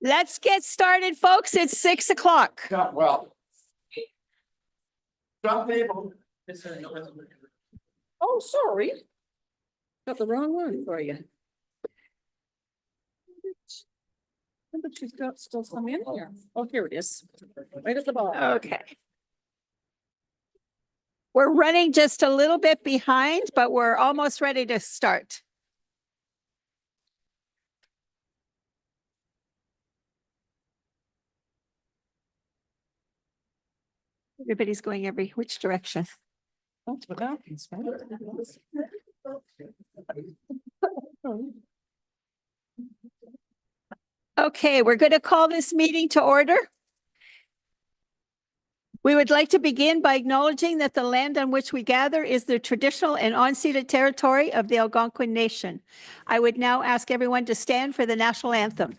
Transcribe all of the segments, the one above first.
Let's get started, folks. It's 6 o'clock. Not well. Drop table. Oh, sorry. Got the wrong one for you. But you've got still some in here. Oh, here it is. Right at the bottom. Okay. We're running just a little bit behind, but we're almost ready to start. Everybody's going every which direction. That's what happens, right? Okay, we're going to call this meeting to order. We would like to begin by acknowledging that the land on which we gather is the traditional and unceded territory of the Algonquin Nation. I would now ask everyone to stand for the national anthem.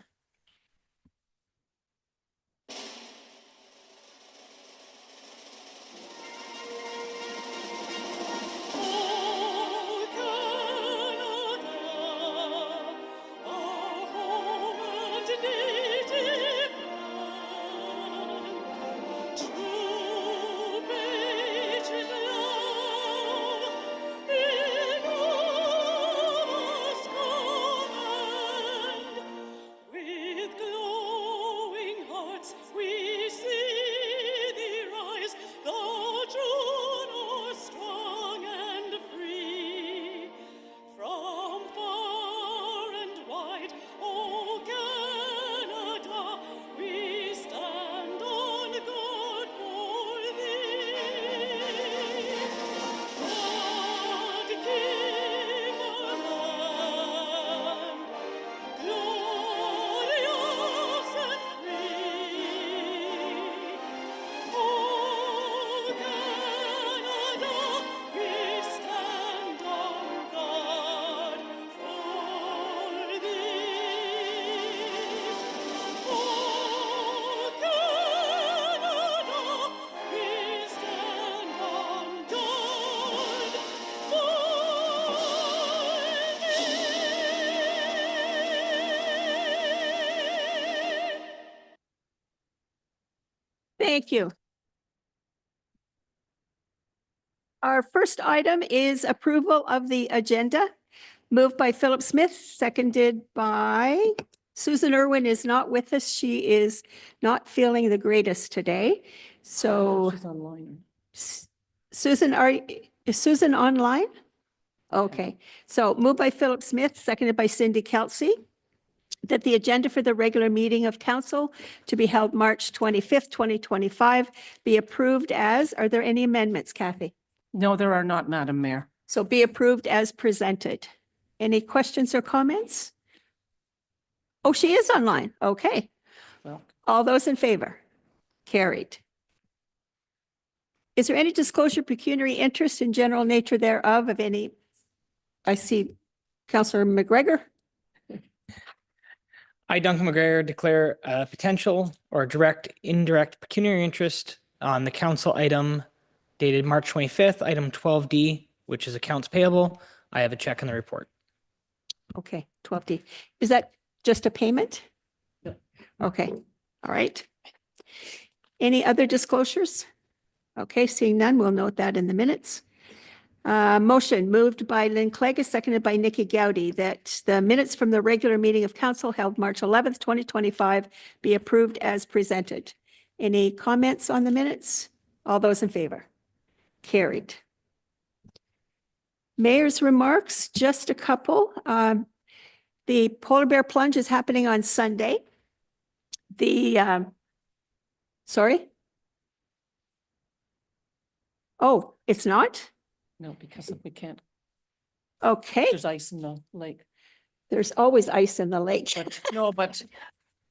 Thank you. Our first item is approval of the agenda. Moved by Philip Smith, seconded by Susan Irwin is not with us. She is not feeling the greatest today. So She's online. Susan, is Susan online? Okay. So moved by Philip Smith, seconded by Cindy Kelsey, that the agenda for the regular meeting of council to be held March 25th, 2025 be approved as, are there any amendments, Kathy? No, there are not, Madam Mayor. So be approved as presented. Any questions or comments? Oh, she is online. Okay. Well, All those in favor? Carried. Is there any disclosure pecuniary interest in general nature thereof of any? I see Councillor McGregor. I, Duncan McGregor, declare a potential or direct, indirect pecuniary interest on the council item dated March 25th, item 12D, which is accounts payable. I have a check in the report. Okay, 12D. Is that just a payment? Yeah. Okay, all right. Any other disclosures? Okay, seeing none, we'll note that in the minutes. Motion moved by Lynn Clegg, seconded by Nikki Gowdy, that the minutes from the regular meeting of council held March 11th, 2025 be approved as presented. Any comments on the minutes? All those in favor? Carried. Mayor's remarks, just a couple. The polar bear plunge is happening on Sunday. Sorry? Oh, it's not? no, because we can't, Okay, there's ice in the lake. there's always ice in the lake. But no, but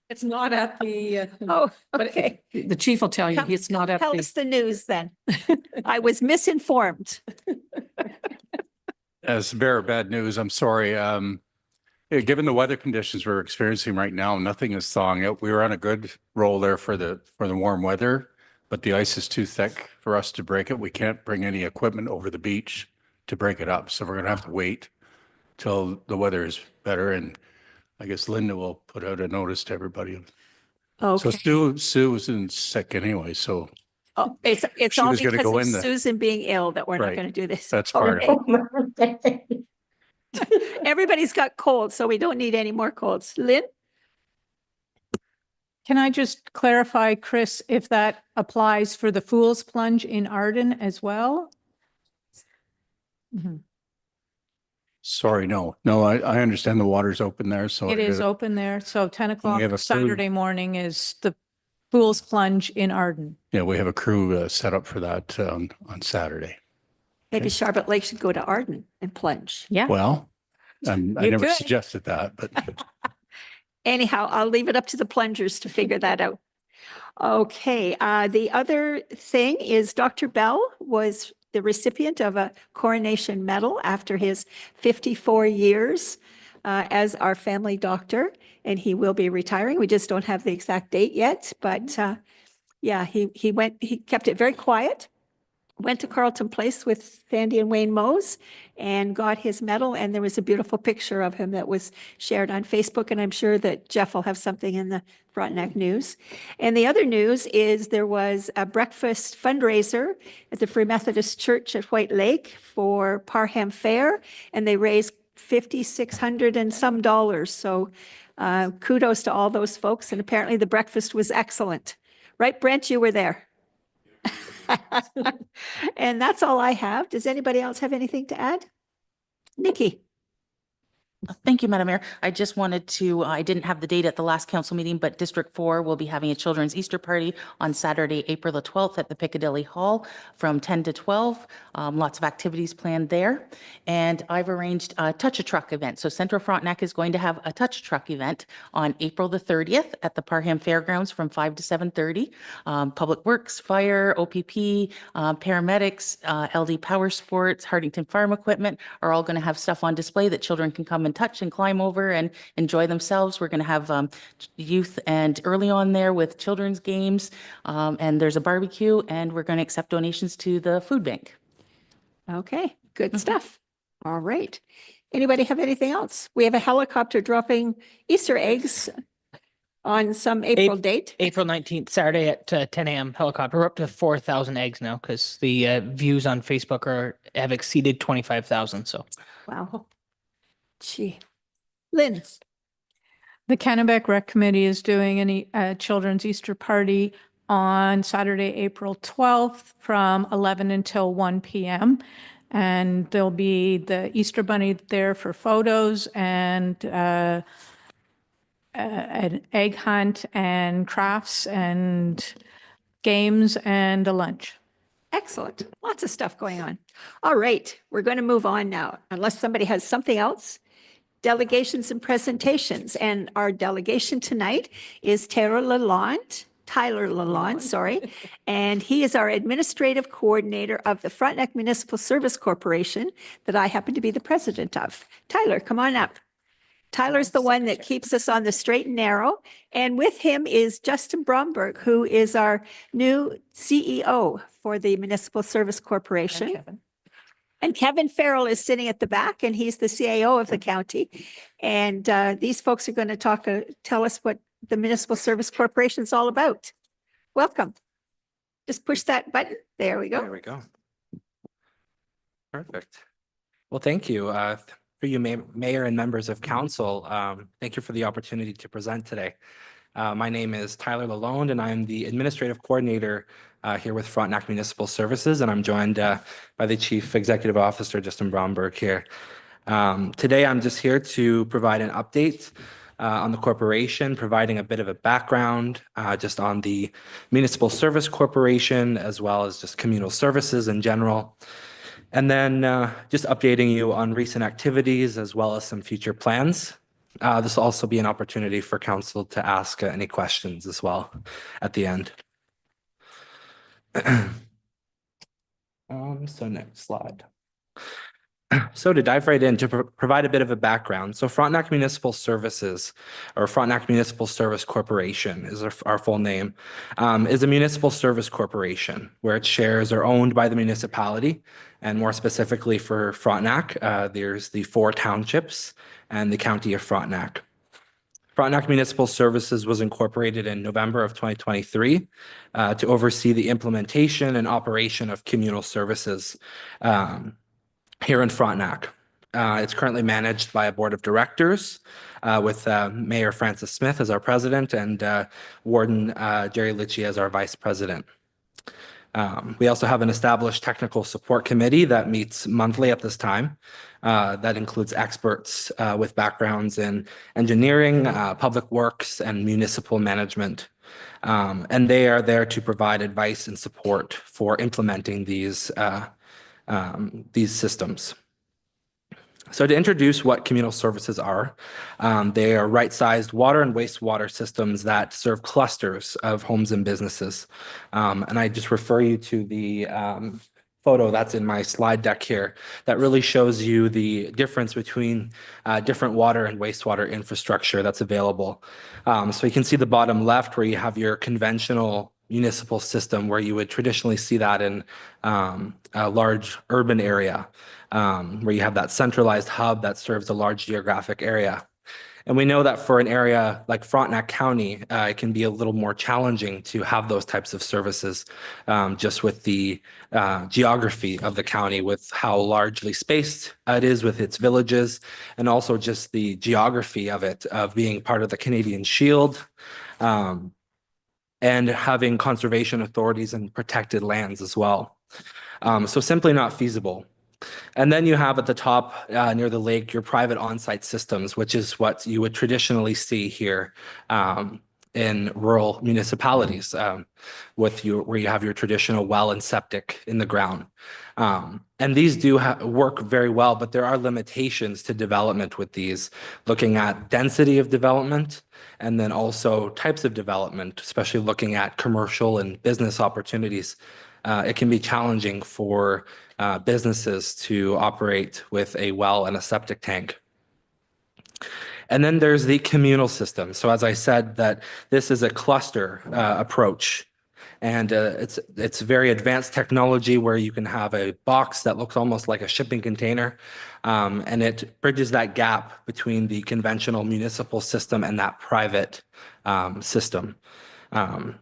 it's not at the, Oh, but okay. the chief will tell you, Tell- it's not at Tell the, us the news then. I was misinformed. As the bearer of bad news, I'm sorry. Given the weather conditions we're experiencing right now, nothing is thawing out. We were on a good roll there for the warm weather, but the ice is too thick for us to break it. We can't bring any equipment over the beach to break it up. So we're going to have to wait till the weather is better. And I guess Linda will put out a notice to everybody So Okay. Sue was in sick anyway, so Oh, it's She all was gonna because go of in the- Susan being ill that we're not Right. going to do this. That's part of Okay. Everybody's got colds, so we don't need any more colds. Lynn? Can I just clarify, Chris, if that applies for the Fool's Plunge in Arden as well? sorry, no. No, I understand the water's open there, so It is open there. So 10 have a o'clock crew. Saturday morning is the Fool's Plunge in Arden. yeah, we have a crew set up for that on Saturday. Maybe Charlotte Lake should go to Arden and plunge. Yeah. Well, I You never could. suggested that, but Anyhow, I'll leave it up to the plungers to figure that out. Okay, the other thing is Dr. Bell was the recipient of a coronation medal after his 54 years as our family doctor, and he will be retiring. We just don't have the exact date yet, but yeah, he kept it very quiet. Went to Carleton Place with Sandy and Wayne Mose and got his medal. And there was a beautiful picture of him that was shared on Facebook. And I'm sure that Jeff will have something in the Frontenac news. And the other news is there was a breakfast fundraiser at the Free Methodist Church at White Lake for Parham Fair. And they raised $5,600 and some dollars. So kudos to all those folks. And apparently the breakfast was excellent. Right, Brent, you were there. And that's all I have. Does anybody else have anything to add? Nikki? Thank you, Madam Mayor. I just wanted to, I didn't have the date at the last council meeting, but District 4 will be having a children's Easter party on Saturday, April the 12th at the Piccadilly Hall from 10 to 12. Lots of activities planned there. And I've arranged a Touch a Truck event. So Central Frontenac is going to have a Touch a Truck event on April the 30th at the Parham Fairgrounds from 5 to 7:30. Public Works, Fire, OPP, paramedics, LD Power Sports, Hardington Farm Equipment are all going to have stuff on display that children can come and touch and climb over and enjoy themselves. We're going to have youth and early on there with children's games. And there's a barbecue, and we're going to accept donations to the food bank. Okay, good stuff. All right. Anybody have anything else? We have a helicopter dropping Easter eggs on some April date. April 19th, Saturday at 10 a.m. helicopter. We're up to 4,000 eggs now because the views on Facebook have exceeded 25,000. So Wow. Gee. Lynn? The Kennebec Rec Committee is doing a children's Easter party on Saturday, April 12th from 11 until 1 p.m. And there'll be the Easter Bunny there for photos and an egg hunt and crafts and games and a lunch. Excellent. Lots of stuff going on. All right, we're going to move on now, unless somebody has something else. Delegations and presentations. And our delegation tonight is Tyler Lalonde, sorry. And he is our administrative coordinator of the Frontenac Municipal Service Corporation that I happen to be the president of. Tyler, come on up. Tyler's the one that keeps us on the straight and narrow. And with him is Justin Bromberg, who is our new CEO for the Municipal Service Corporation. And Kevin Farrell is sitting at the back, and he's the CAO of the county. And these folks are going to tell us what the Municipal Service Corporation is all about. Welcome. Just push that button. There we go. There we go. Perfect. Well, thank you. For you, Mayor and members of council, thank you for the opportunity to present today. My name is Tyler Lalonde, and I'm the administrative coordinator here with Frontenac Municipal Services, and I'm joined by the Chief Executive Officer, Justin Bromberg here. Today, I'm just here to provide an update on the corporation, providing a bit of a background just on the Municipal Service Corporation, as well as just communal services in general. And then just updating you on recent activities, as well as some future plans. This will also be an opportunity for council to ask any questions as well at the end. So next slide. So to dive right in, to provide a bit of a background. So Frontenac Municipal Services, or Frontenac Municipal Service Corporation is our full name, is a municipal service corporation where its shares are owned by the municipality. And more specifically for Frontenac, there's the 4 townships and the county of Frontenac. Frontenac Municipal Services was incorporated in November of 2023 to oversee the implementation and operation of communal services here in Frontenac. It's currently managed by a board of directors with Mayor Francis Smith as our president and Warden Jerry Litchie as our vice president. We also have an established technical support committee that meets monthly at this time. That includes experts with backgrounds in engineering, public works, and municipal management. And they are there to provide advice and support for implementing these systems. So to introduce what communal services are, they are right-sized water and wastewater systems that serve clusters of homes and businesses. And I just refer you to the photo that's in my slide deck here that really shows you the difference between different water and wastewater infrastructure that's available. So you can see the bottom left where you have your conventional municipal system where you would traditionally see that in a large urban area where you have that centralized hub that serves a large geographic area. And we know that for an area like Frontenac County, it can be a little more challenging to have those types of services just with the geography of the county, with how largely spaced it is with its villages, and also just the geography of it, of being part of the Canadian Shield, and having conservation authorities and protected lands as well. So simply not feasible. And then you have at the top near the lake your private on-site systems, which is what you would traditionally see here in rural municipalities where you have your traditional well and septic in the ground. And these do work very well, but there are limitations to development with these, looking at density of development and then also types of development, especially looking at commercial and business opportunities. It can be challenging for businesses to operate with a well and a septic tank. And then there's the communal system. So as I said, that this is a cluster approach. And it's very advanced technology where you can have a box that looks almost like a shipping container. And it bridges that gap between the conventional municipal system and that private system.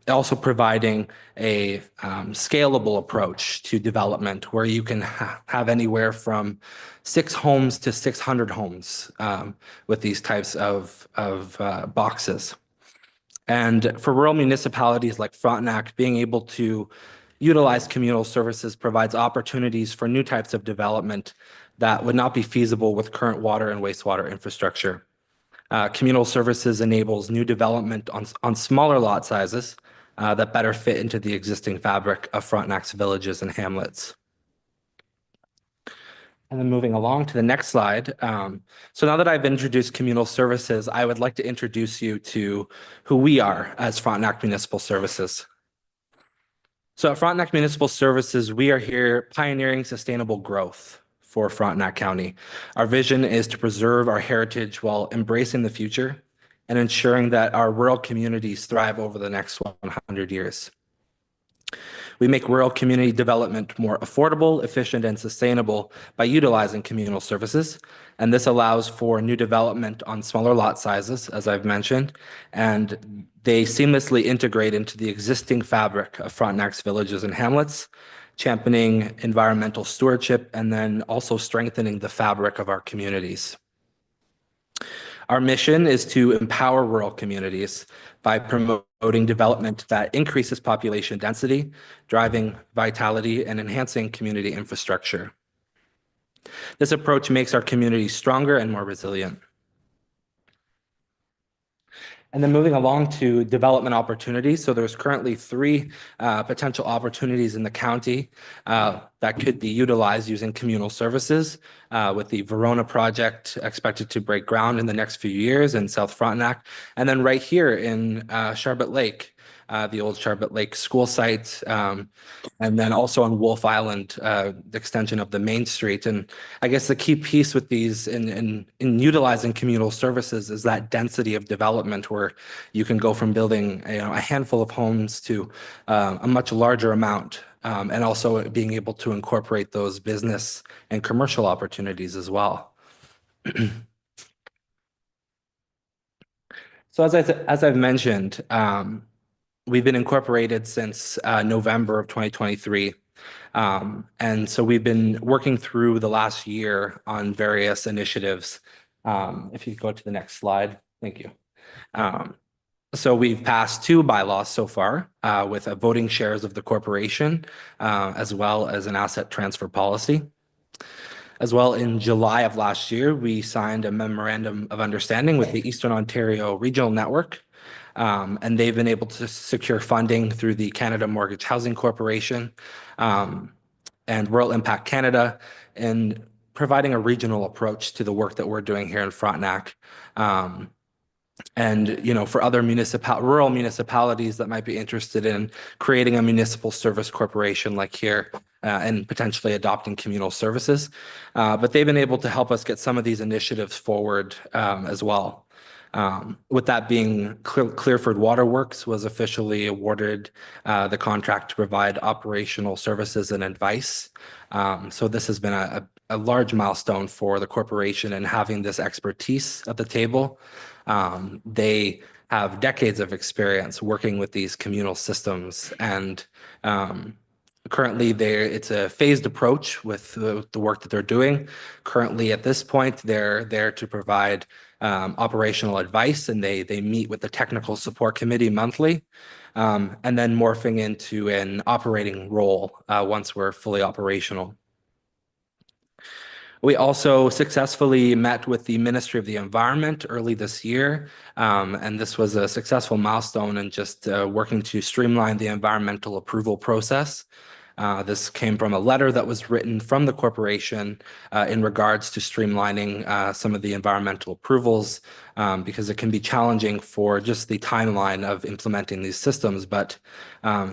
Also providing a scalable approach to development where you can have anywhere from 6 homes to 600 homes with these types of boxes. And for rural municipalities like Frontenac, being able to utilize communal services provides opportunities for new types of development that would not be feasible with current water and wastewater infrastructure. Communal services enables new development on smaller lot sizes that better fit into the existing fabric of Frontenac's villages and hamlets. And then moving along to the next slide. So now that I've introduced communal services, I would like to introduce you to who we are as Frontenac Municipal Services. So at Frontenac Municipal Services, we are here pioneering sustainable growth for Frontenac County. Our vision is to preserve our heritage while embracing the future and ensuring that our rural communities thrive over the next 100 years. We make rural community development more affordable, efficient, and sustainable by utilizing communal services. And this allows for new development on smaller lot sizes, as I've mentioned, and they seamlessly integrate into the existing fabric of Frontenac's villages and hamlets, championing environmental stewardship, and then also strengthening the fabric of our communities. Our mission is to empower rural communities by promoting development that increases population density, driving vitality, and enhancing community infrastructure. This approach makes our communities stronger and more resilient. And then moving along to development opportunities. So there's currently 3 potential opportunities in the county that could be utilized using communal services, with the Verona project expected to break ground in the next few years in South Frontenac. And then right here in Charbot Lake, the old Charbot Lake school site, and then also on Wolf Island, the extension of the Main Street. And I guess the key piece with these in utilizing communal services is that density of development where you can go from building a handful of homes to a much larger amount, and also being able to incorporate those business and commercial opportunities as well. So as I've mentioned, we've been incorporated since November of 2023. And so we've been working through the last year on various initiatives. If you go to the next slide, thank you. So we've passed 2 bylaws so far with voting shares of the corporation, as well as an asset transfer policy. As well, in July of last year, we signed a memorandum of understanding with the Eastern Ontario Regional Network. And they've been able to secure funding through the Canada Mortgage Housing Corporation and Rural Impact Canada in providing a regional approach to the work that we're doing here in Frontenac. And, you know, for other rural municipalities that might be interested in creating a municipal service corporation like here and potentially adopting communal services. But they've been able to help us get some of these initiatives forward as well. With that being, Clearford Waterworks was officially awarded the contract to provide operational services and advice. So this has been a large milestone for the corporation and having this expertise at the table. They have decades of experience working with these communal systems, and currently it's a phased approach with the work that they're doing. Currently, at this point, they're there to provide operational advice, and they meet with the technical support committee monthly, and then morphing into an operating role once we're fully operational. We also successfully met with the Ministry of the Environment early this year, and this was a successful milestone in just working to streamline the environmental approval process. This came from a letter that was written from the corporation in regards to streamlining some of the environmental approvals because it can be challenging for just the timeline of implementing these systems. But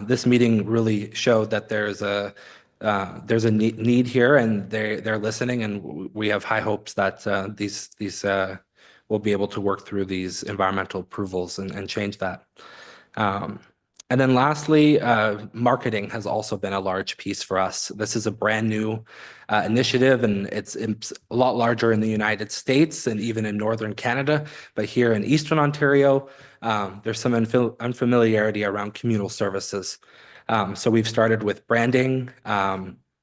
this meeting really showed that there's a need here, and they're listening, and we have high hopes that these will be able to work through these environmental approvals and change that. And then lastly, marketing has also been a large piece for us. This is a brand new initiative, and it's a lot larger in the United States and even in Northern Canada. But here in Eastern Ontario, there's some unfamiliarity around communal services. So we've started with branding,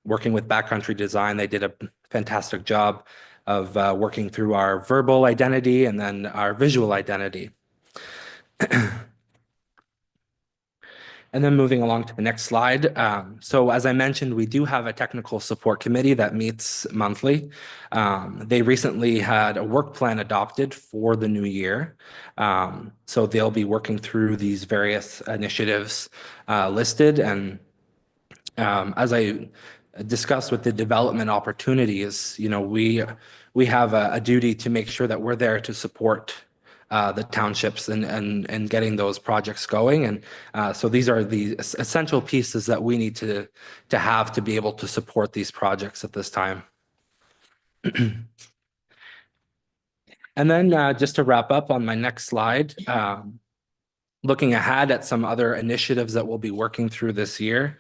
working with Backcountry Design. They did a fantastic job of working through our verbal identity and then our visual identity. And then moving along to the next slide. So as I mentioned, we do have a technical support committee that meets monthly. They recently had a work plan adopted for the new year. So they'll be working through these various initiatives listed. And as I discussed with the development opportunities, you know, we have a duty to make sure that we're there to support the townships and getting those projects going. And so these are the essential pieces that we need to have to be able to support these projects at this time. And then just to wrap up on my next slide, looking ahead at some other initiatives that we'll be working through this year,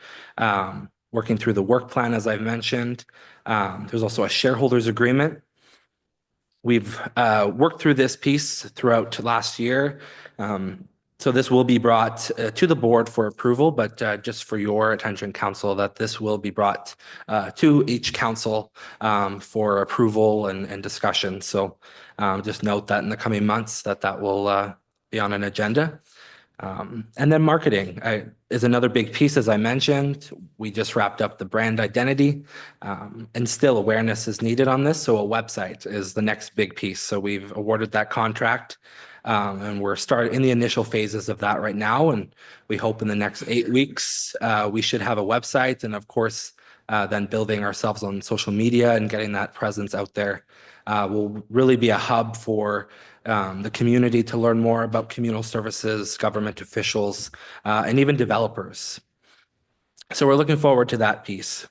working through the work plan, as I've mentioned. There's also a shareholders agreement. We've worked through this piece throughout last year. So this will be brought to the board for approval, but just for your attention, council, that this will be brought to each council for approval and discussion. So just note that in the coming months that will be on an agenda. And then marketing is another big piece, as I mentioned. We just wrapped up the brand identity, and still awareness is needed on this. So a website is the next big piece. So we've awarded that contract, and we're starting in the initial phases of that right now. And we hope in the next 8 weeks, we should have a website, and of course, then building ourselves on social media and getting that presence out there will really be a hub for the community to learn more about communal services, government officials, and even developers. So we're looking forward to that piece.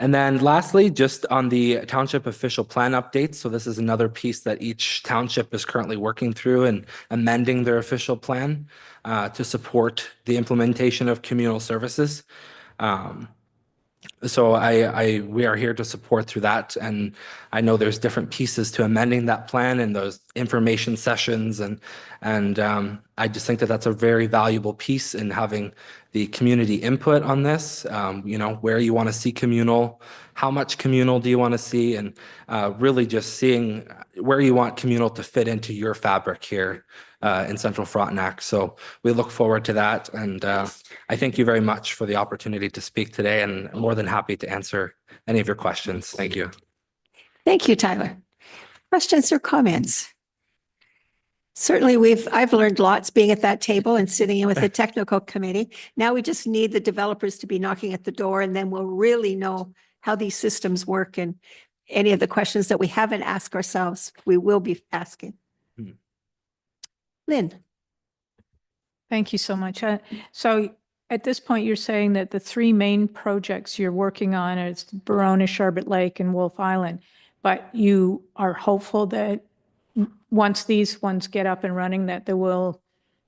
And then lastly, just on the township official plan updates. So this is another piece that each township is currently working through and amending their official plan to support the implementation of communal services. So we are here to support through that. And I know there's different pieces to amending that plan and those information sessions. And I just think that that's a very valuable piece in having the community input on this. You know, where you want to see communal, how much communal do you want to see? And really just seeing where you want communal to fit into your fabric here in Central Frontenac. So we look forward to that. And I thank you very much for the opportunity to speak today, and I'm more than happy to answer any of your questions. Thank you. Thank you, Tyler. Questions or comments? Certainly, I've learned lots being at that table and sitting in with the technical committee. Now we just need the developers to be knocking at the door, and then we'll really know how these systems work, and any of the questions that we haven't asked ourselves, we will be asking. Hmm. Lynn? Thank you so much. So at this point, you're saying that the three main projects you're working on is Verona, Sharbot Lake, and Wolf Island, but you are hopeful that once these ones get up and running, that there will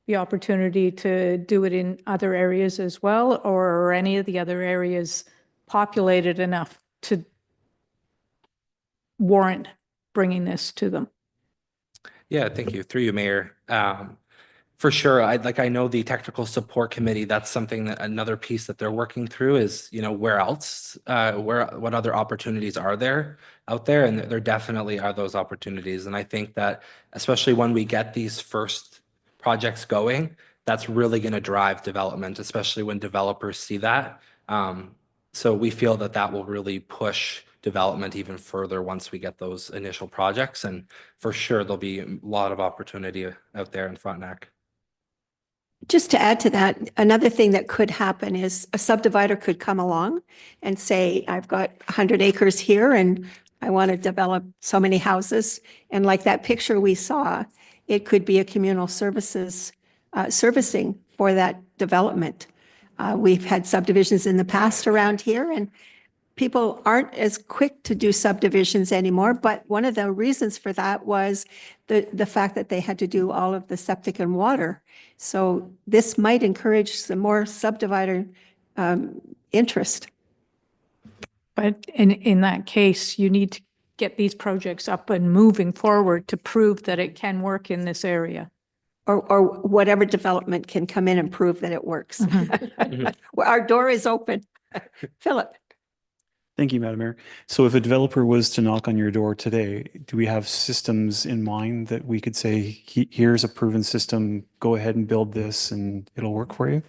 be opportunity to do it in other areas as well, or are any of the other areas populated enough to warrant bringing this to them? Yeah, thank you. Through you, Mayor. For sure, I know the technical support committee, that's something that another piece that they're working through is, you know, where else, what other opportunities are there out there? And there definitely are those opportunities. And I think that especially when we get these first projects going, that's really going to drive development, especially when developers see that. So we feel that that will really push development even further once we get those initial projects. And for sure, there'll be a lot of opportunity out there in Frontenac. Just to add to that, another thing that could happen is a subdivider could come along and say, I've got 100 acres here and I want to develop so many houses. And like that picture we saw, it could be a communal services servicing for that development. We've had subdivisions in the past around here, and people aren't as quick to do subdivisions anymore, but one of the reasons for that was the fact that they had to do all of the septic and water. So this might encourage some more subdivider interest. But in that case, you need to get these projects up and moving forward to prove that it can work in this area. Or whatever development can come in and prove that it works. Well, our door is open. Philip. Thank you, Madam Mayor. So if a developer was to knock on your door today, do we have systems in mind that we could say, here's a proven system, go ahead and build this and it'll work for you?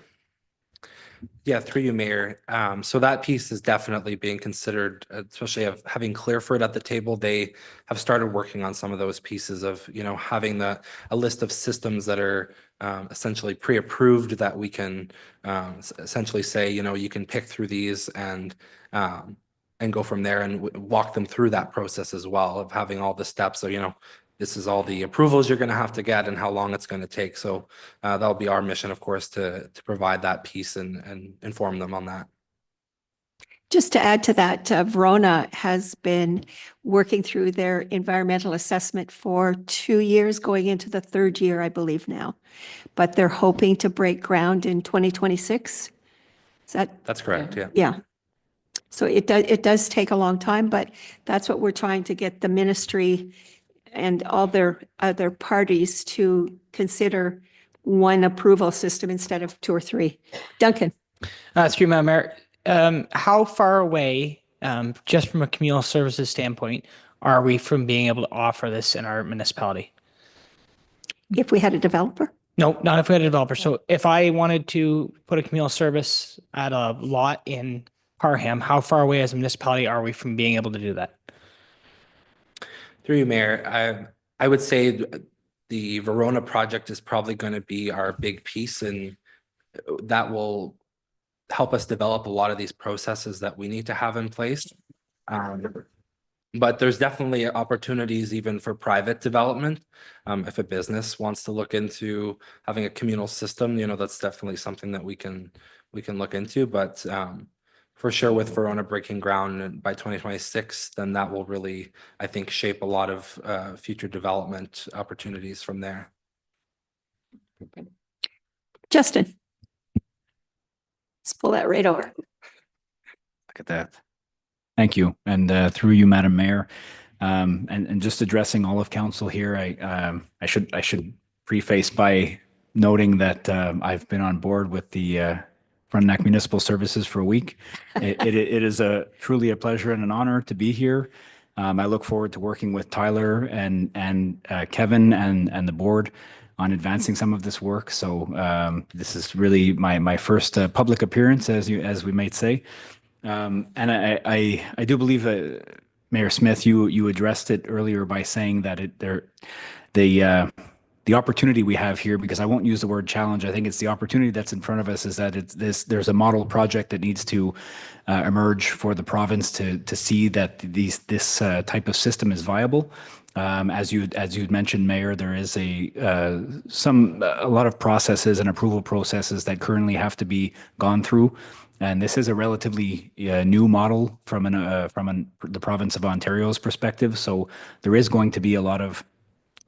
Yeah, through you, Mayor. So that piece is definitely being considered, especially of having Clearford at the table. They have started working on some of those pieces of, you know, having a list of systems that are essentially pre-approved that we can essentially say, you know, you can pick through these and go from there and walk them through that process as well of having all the steps. So, you know, this is all the approvals you're going to have to get and how long it's going to take. So that'll be our mission, of course, to provide that piece and inform them on that. Just to add to that, Verona has been working through their environmental assessment for 2 years, going into the 3rd year, I believe now. But they're hoping to break ground in 2026. Is that? That's correct, yeah. Yeah. So it does take a long time, but that's what we're trying to get the ministry and all their other parties to consider one approval system instead of 2 or 3. Duncan. Through Madam Mayor, how far away, just from a communal services standpoint, are we from being able to offer this in our municipality? If we had a developer? No, not if we had a developer. So if I wanted to put a communal service at a lot in Parham, how far away as a municipality are we from being able to do that? Through you, Mayor, I would say the Verona project is probably going to be our big piece, and that will help us develop a lot of these processes that we need to have in place. But there's definitely opportunities even for private development. If a business wants to look into having a communal system, you know, that's definitely something that we can look into. But for sure, with Verona breaking ground by 2026, then that will really, I think, shape a lot of future development opportunities from there. Justin. Let's pull that right over. Look at that. Thank you. And through you, Madam Mayor, and just addressing all of council here, I should preface by noting that I've been on board with the Frontenac Municipal Services for a week. It is truly a pleasure and an honor to be here. I look forward to working with Tyler and Kevin and the board on advancing some of this work. So this is really my first public appearance, as we might say. And I do believe that Mayor Smith, you addressed it earlier by saying that the opportunity we have here, because I won't use the word challenge, I think it's the opportunity that's in front of us, is that there's a model project that needs to emerge for the province to see that this type of system is viable. As you'd mentioned, Mayor, there is a lot of processes and approval processes that currently have to be gone through. And this is a relatively new model from the province of Ontario's perspective. So there is going to be a lot of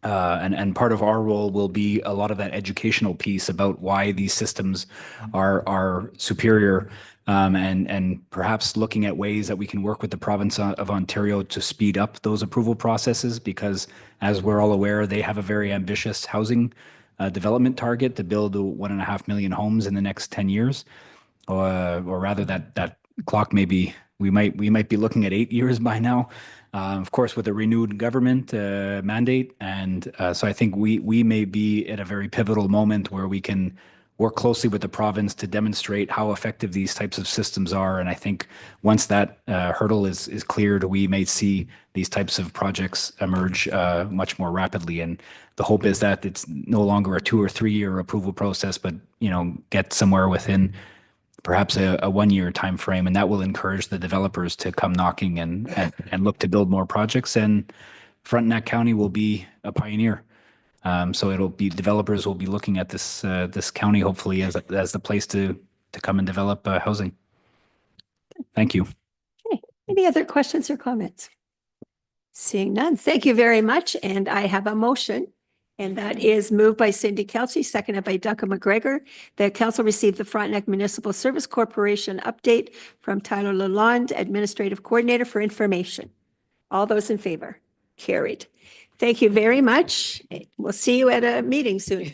and part of our role will be a lot of that educational piece about why these systems are superior, and perhaps looking at ways that we can work with the province of Ontario to speed up those approval processes, because as we're all aware, they have a very ambitious housing development target to build 1.5 million homes in the next 10 years. Or rather that clock we might be looking at 8 years by now, of course, with a renewed government mandate. And so I think we may be at a very pivotal moment where we can work closely with the province to demonstrate how effective these types of systems are. And I think once that hurdle is cleared, we may see these types of projects emerge much more rapidly. And the hope is that it's no longer a 2 or 3 year approval process, but get somewhere within perhaps a 1 year time frame, and that will encourage the developers to come knocking and look to build more projects. And Frontenac County will be a pioneer. So developers will be looking at this county hopefully as the place to come and develop housing. Thank you. Okay. Any other questions or comments? Seeing none, thank you very much. And I have a motion. And that is moved by Cindy Kelsey, seconded by Duncan McGregor, that council received the Frontenac Municipal Service Corporation update from Tyler Lalonde, Administrative Coordinator, for information. All those in favor? Carried. Thank you very much. We'll see you at a meeting soon.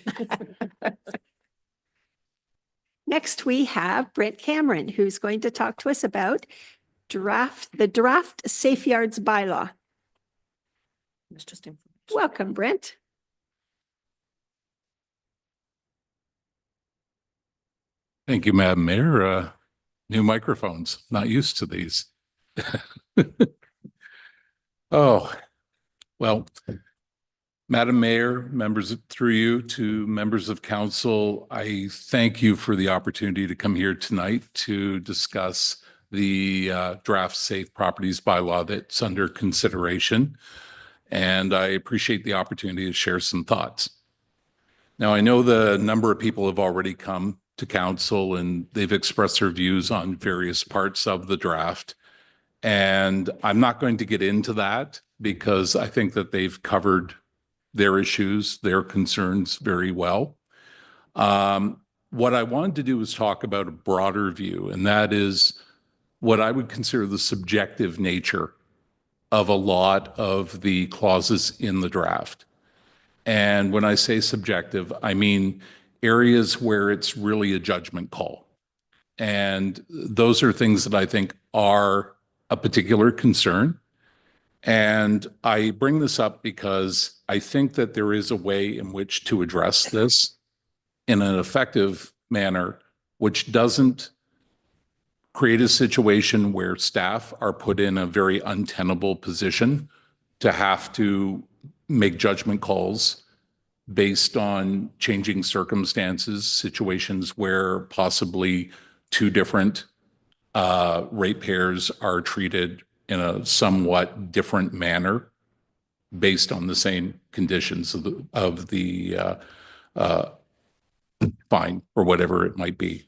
Next, we have Brent Cameron, who's going to talk to us about the draft Safe Yards bylaw. It's just information. Welcome, Brent. Thank you, Madam Mayor. New microphones, not used to these. Oh, well, Madam Mayor, through you to members of council, I thank you for the opportunity to come here tonight to discuss the draft Safe Properties bylaw that's under consideration. And I appreciate the opportunity to share some thoughts. Now, I know the number of people have already come to council and they've expressed their views on various parts of the draft. And I'm not going to get into that because I think that they've covered their issues, their concerns very well. What I wanted to do was talk about a broader view, and that is what I would consider the subjective nature of a lot of the clauses in the draft. And when I say subjective, I mean areas where it's really a judgment call. And those are things that I think are a particular concern. And I bring this up because I think that there is a way in which to address this in an effective manner, which doesn't create a situation where staff are put in a very untenable position to have to make judgment calls based on changing circumstances, situations where possibly two different ratepayers are treated in a somewhat different manner based on the same conditions of the fine or whatever it might be.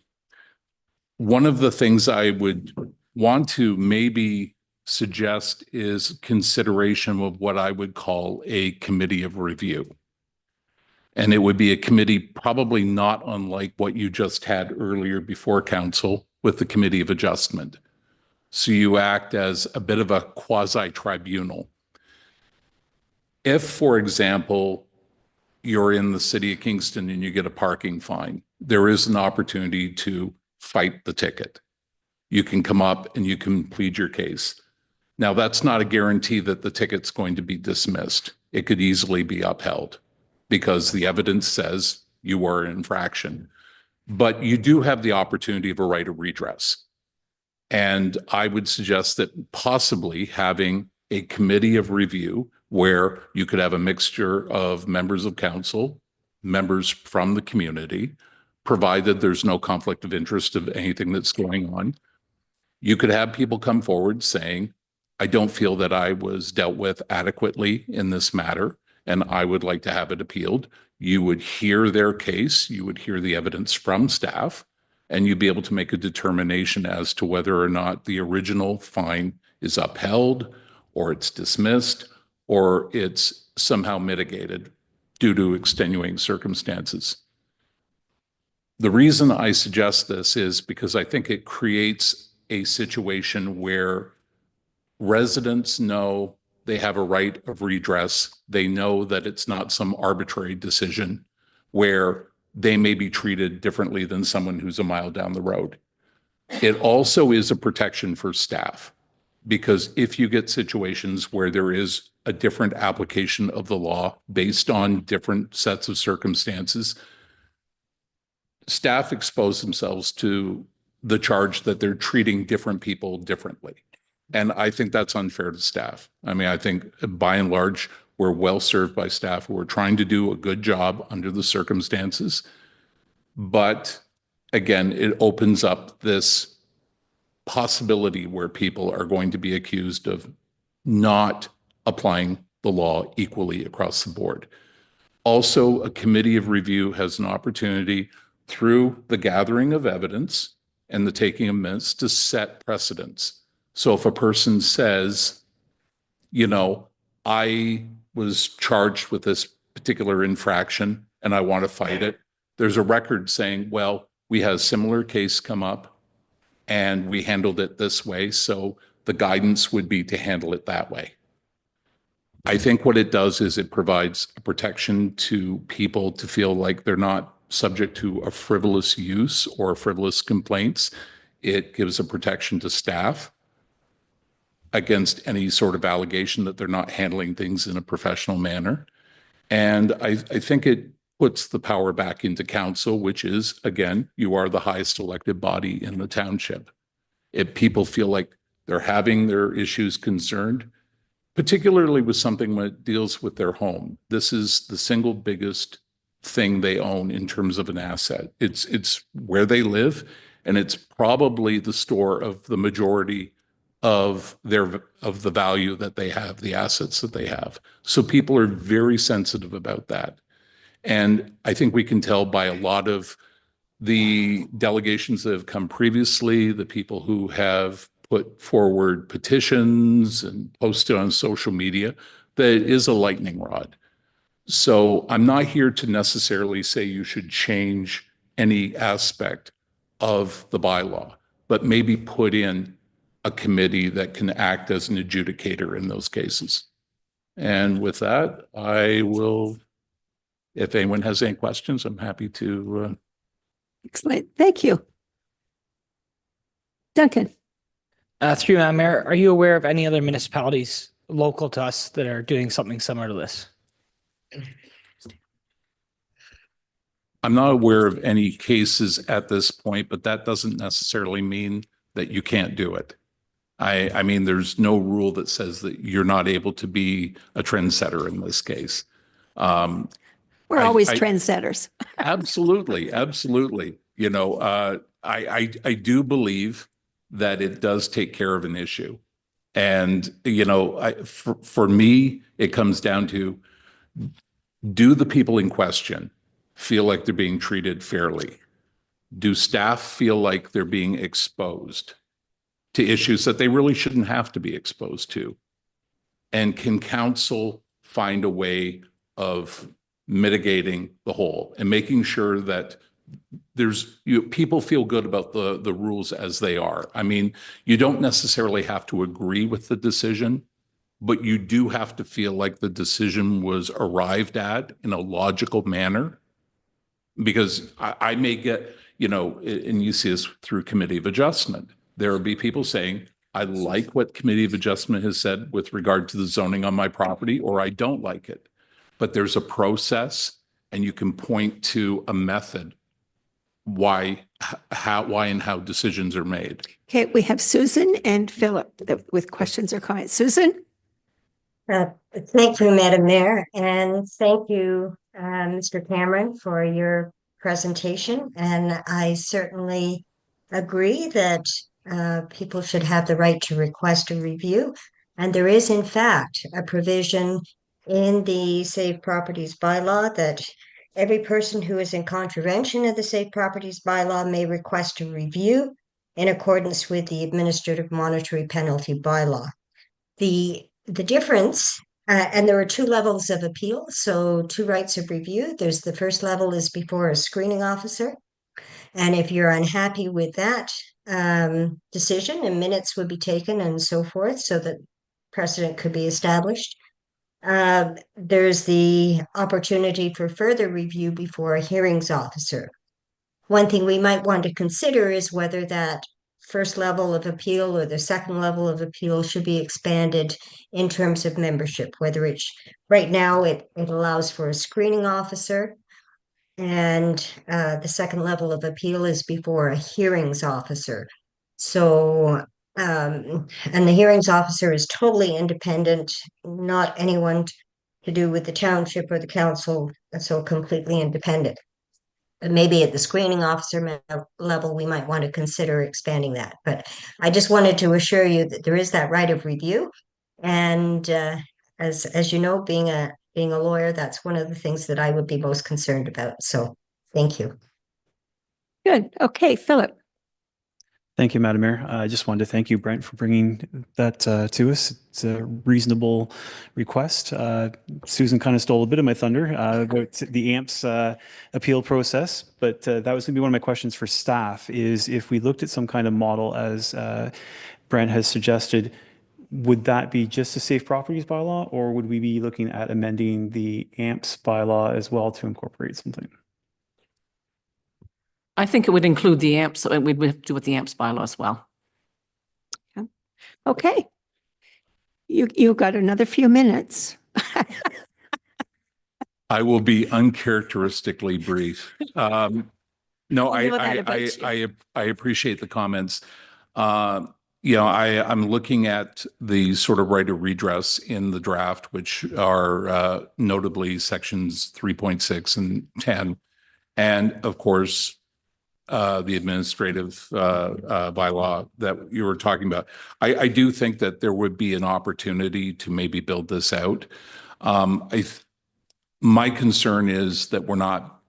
One of the things I would want to maybe suggest is consideration of what I would call a committee of review. And it would be a committee probably not unlike what you just had earlier before council with the Committee of Adjustment. So you act as a bit of a quasi-tribunal. If, for example, you're in the city of Kingston and you get a parking fine, there is an opportunity to fight the ticket. You can come up and you can plead your case. Now, that's not a guarantee that the ticket's going to be dismissed. It could easily be upheld because the evidence says you were in infraction. But you do have the opportunity of a right of redress. And I would suggest that possibly having a committee of review where you could have a mixture of members of council, members from the community, provided there's no conflict of interest of anything that's going on. You could have people come forward saying, I don't feel that I was dealt with adequately in this matter, and I would like to have it appealed. You would hear their case, you would hear the evidence from staff, and you'd be able to make a determination as to whether or not the original fine is upheld, or it's dismissed, or it's somehow mitigated due to extenuating circumstances. The reason I suggest this is because I think it creates a situation where residents know they have a right of redress. They know that it's not some arbitrary decision where they may be treated differently than someone who's a mile down the road. It also is a protection for staff, because if you get situations where there is a different application of the law based on different sets of circumstances, staff expose themselves to the charge that they're treating different people differently. And I think that's unfair to staff. I mean, I think by and large, we're well served by staff who are trying to do a good job under the circumstances. But again, it opens up this possibility where people are going to be accused of not applying the law equally across the board. Also, a committee of review has an opportunity through the gathering of evidence and the taking of minutes to set precedents. So if a person says, you know, I was charged with this particular infraction and I want to fight it, there's a record saying, well, we had a similar case come up and we handled it this way. So the guidance would be to handle it that way. I think what it does is it provides a protection to people to feel like they're not subject to a frivolous use or frivolous complaints. It gives a protection to staff against any sort of allegation that they're not handling things in a professional manner. And I think it puts the power back into council, which is, again, you are the highest elected body in the township. If people feel like they're having their issues concerned, particularly with something that deals with their home, this is the single biggest thing they own in terms of an asset. It's where they live, and it's probably the store of the majority of the value that they have, the assets that they have. So people are very sensitive about that. And I think we can tell by a lot of the delegations that have come previously, the people who have put forward petitions and posted on social media, that it is a lightning rod. So I'm not here to necessarily say you should change any aspect of the bylaw, but maybe put in a committee that can act as an adjudicator in those cases. And with that, I will, if anyone has any questions, I'm happy to. Excellent. Thank you. Duncan. Through Madam Mayor, are you aware of any other municipalities local to us that are doing something similar to this? I'm not aware of any cases at this point, but that doesn't necessarily mean that you can't do it. I mean, there's no rule that says that you're not able to be a trendsetter in this case. We're always trendsetters. Absolutely, absolutely. You know, I do believe that it does take care of an issue. And, you know, for me, it comes down to, do the people in question feel like they're being treated fairly? Do staff feel like they're being exposed to issues that they really shouldn't have to be exposed to? And can council find a way of mitigating the whole and making sure that people feel good about the rules as they are. I mean, you don't necessarily have to agree with the decision, but you do have to feel like the decision was arrived at in a logical manner. Because I may get, and you see this through committee of adjustment. There will be people saying, I like what committee of adjustment has said with regard to the zoning on my property, or I don't like it. But there's a process, and you can point to a method why and how decisions are made. Okay, we have Susan and Philip with questions or comments. Susan? Thank you, Madam Mayor, and thank you, Mr. Cameron, for your presentation. And I certainly agree that people should have the right to request a review. And there is, in fact, a provision in the Safe Properties bylaw that every person who is in contravention of the Safe Properties bylaw may request a review in accordance with the Administrative Monetary Penalty bylaw. The difference, and there are two levels of appeal, so two rights of review. There's the first level is before a screening officer. And if you're unhappy with that decision, and minutes would be taken and so forth, so that precedent could be established. There's the opportunity for further review before a hearings officer. One thing we might want to consider is whether that first level of appeal or the second level of appeal should be expanded in terms of membership, whether it's right now it allows for a screening officer, and the second level of appeal is before a hearings officer. So, and the hearings officer is totally independent, not anyone to do with the township or the council, so completely independent. Maybe at the screening officer level, we might want to consider expanding that. But I just wanted to assure you that there is that right of review. And as you know, being a lawyer, that's one of the things that I would be most concerned about. So thank you. Good. Okay, Philip. Thank you, Madam Mayor. I just wanted to thank you, Brent, for bringing that to us. It's a reasonable request. Susan kind of stole a bit of my thunder about the AMPS appeal process, but that was going to be one of my questions for staff, is if we looked at some kind of model as Brent has suggested, would that be just a Safe Properties bylaw, or would we be looking at amending the AMPS bylaw as well to incorporate something? I think it would include the AMPS, so we'd have to do with the AMPS bylaw as well. Okay. You've got another few minutes. I will be uncharacteristically brief. No, I know that about you. I appreciate the comments. I'm looking at the sort of right of redress in the draft, which are notably sections 3.6 and 10. And of course, the administrative bylaw that you were talking about. I do think that there would be an opportunity to maybe build this out. My concern is that we're not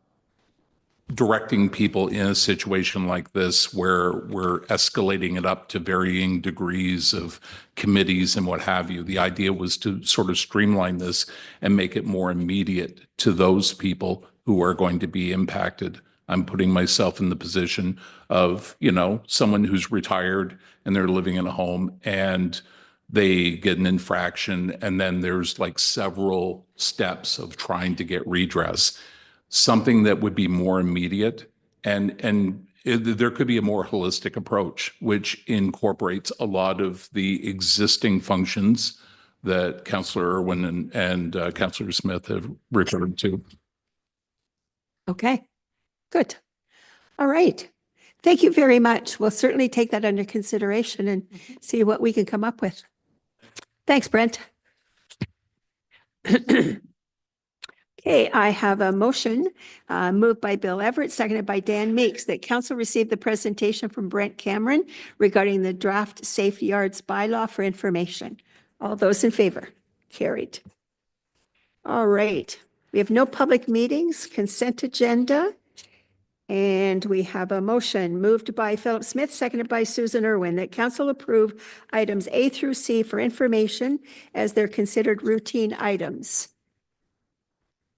directing people in a situation like this where we're escalating it up to varying degrees of committees and what have you. The idea was to sort of streamline this and make it more immediate to those people who are going to be impacted. I'm putting myself in the position of, someone who's retired and they're living in a home and they get an infraction, and then there's like several steps of trying to get redress. Something that would be more immediate, and there could be a more holistic approach, which incorporates a lot of the existing functions that Councillor Irwin and Councillor Smith have referred to. Okay, good. All right. Thank you very much. We'll certainly take that under consideration and see what we can come up with. Thanks, Brent. Okay, I have a motion moved by Bill Everett, seconded by Dan Meeks, that council receive the presentation from Brent Cameron regarding the draft Safe Yards bylaw for information. All those in favor? Carried. All right. We have no public meetings, consent agenda, and we have a motion moved by Philip Smith, seconded by Susan Irwin, that council approve items A through C for information as they're considered routine items.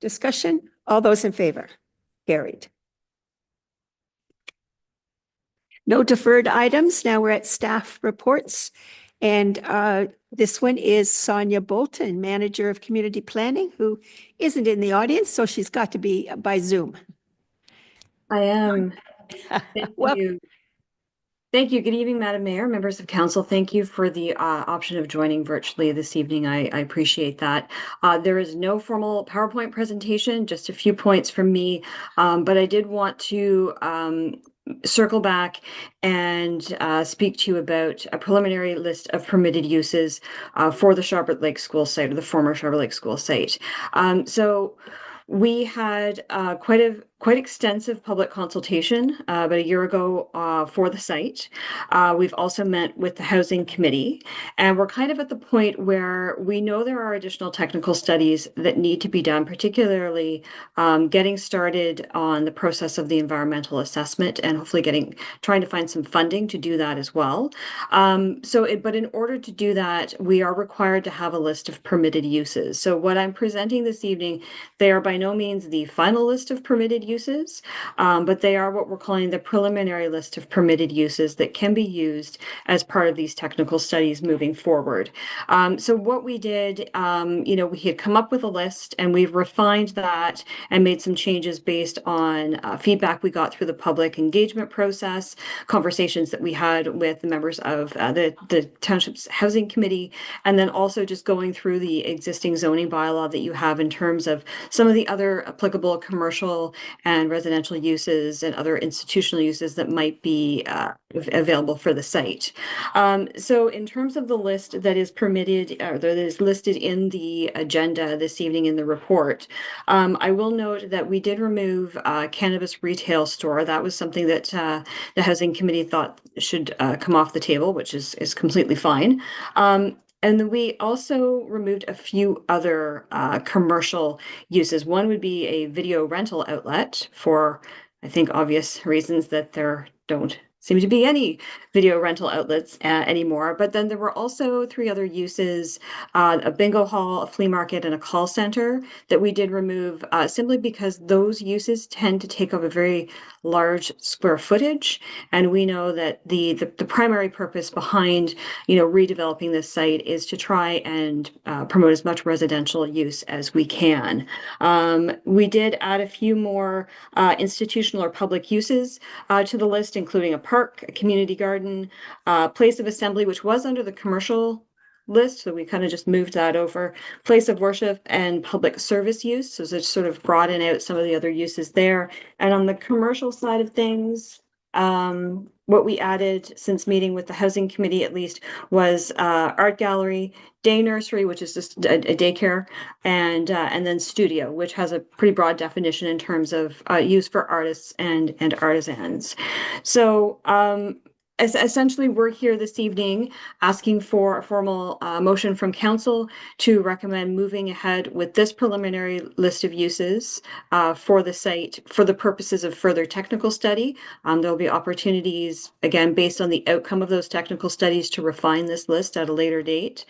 Discussion? All those in favor? Carried. No deferred items. Now we're at staff reports. And this one is Sonia Bolton, Manager of Community Planning, who isn't in the audience, so she's got to be by Zoom. I am. Thank Well, you. Thank you. Good evening, Madam Mayor, members of council. Thank you for the option of joining virtually this evening. I appreciate that. There is no formal PowerPoint presentation, just a few points from me, but I did want to circle back and speak to you about a preliminary list of permitted uses for the Sharpert Lake School site, or the former Sharpert Lake School site. So we had quite extensive public consultation about a year ago for the site. We've also met with the Housing Committee, and we're kind of at the point where we know there are additional technical studies that need to be done, particularly getting started on the process of the environmental assessment and hopefully trying to find some funding to do that as well. But in order to do that, we are required to have a list of permitted uses. So what I'm presenting this evening, they are by no means the final list of permitted uses, but they are what we're calling the preliminary list of permitted uses that can be used as part of these technical studies moving forward. So what we did, we had come up with a list and we've refined that and made some changes based on feedback we got through the public engagement process, conversations that we had with the members of the Township's Housing Committee, and then also just going through the existing zoning bylaw that you have in terms of some of the other applicable commercial and residential uses and other institutional uses that might be available for the site. So in terms of the list that is permitted, or that is listed in the agenda this evening in the report, I will note that we did remove cannabis retail store. That was something that the Housing Committee thought should come off the table, which is completely fine. And then we also removed a few other commercial uses. One would be a video rental outlet for, I think, obvious reasons that there don't seem to be any video rental outlets anymore. But then there were also 3 other uses, a bingo hall, a flea market, and a call center that we did remove simply because those uses tend to take up a very large square footage. And we know that the primary purpose behind, redeveloping this site is to try and promote as much residential use as we can. We did add a few more institutional or public uses to the list, including a park, a community garden, place of assembly, which was under the commercial list, so we kind of just moved that over, place of worship and public service use, so it sort of broaden out some of the other uses there. And on the commercial side of things, what we added since meeting with the Housing Committee at least was art gallery, day nursery, which is just a daycare, and then studio, which has a pretty broad definition in terms of use for artists and artisans. So essentially, we're here this evening asking for a formal motion from council to recommend moving ahead with this preliminary list of uses for the site for the purposes of further technical study. There'll be opportunities, again, based on the outcome of those technical studies, to refine this list at a later date.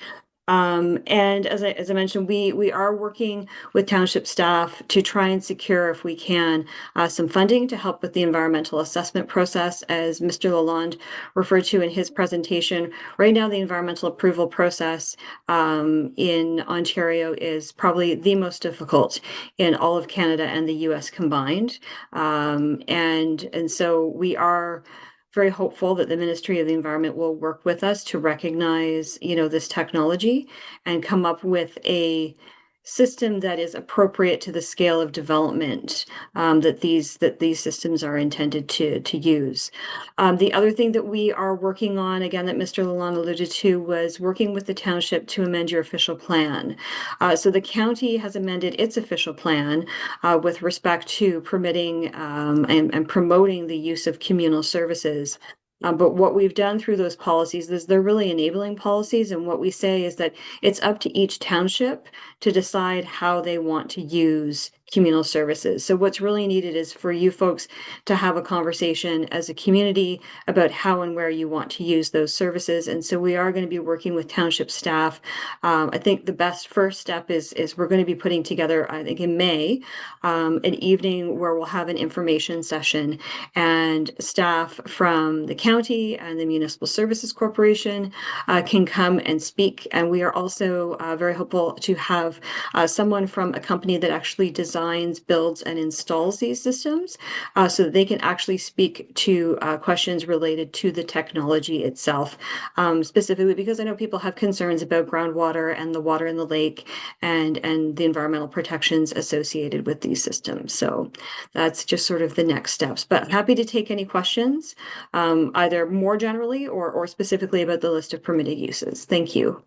And as I mentioned, we are working with township staff to try and secure, if we can, some funding to help with the environmental assessment process. As Mr. Lalonde referred to in his presentation, right now the environmental approval process in Ontario is probably the most difficult in all of Canada and the US combined. And so we are very hopeful that the Ministry of the Environment will work with us to recognize, this technology and come up with a system that is appropriate to the scale of development that these systems are intended to use. The other thing that we are working on, again, that Mr. Lalonde alluded to, was working with the township to amend your official plan. So the county has amended its official plan with respect to permitting and promoting the use of communal services. But what we've done through those policies is they're really enabling policies. And what we say is that it's up to each township to decide how they want to use communal services. So what's really needed is for you folks to have a conversation as a community about how and where you want to use those services. And so we are going to be working with township staff. I think the best first step is we're going to be putting together, I think in May, an evening where we'll have an information session, and staff from the county and the Municipal Services Corporation can come and speak. And we are also very hopeful to have someone from a company that actually designs, builds, and installs these systems so that they can actually speak to questions related to the technology itself, specifically because I know people have concerns about groundwater and the water in the lake and the environmental protections associated with these systems. So that's just sort of the next steps. But happy to take any questions, either more generally or specifically about the list of permitted uses. Thank you.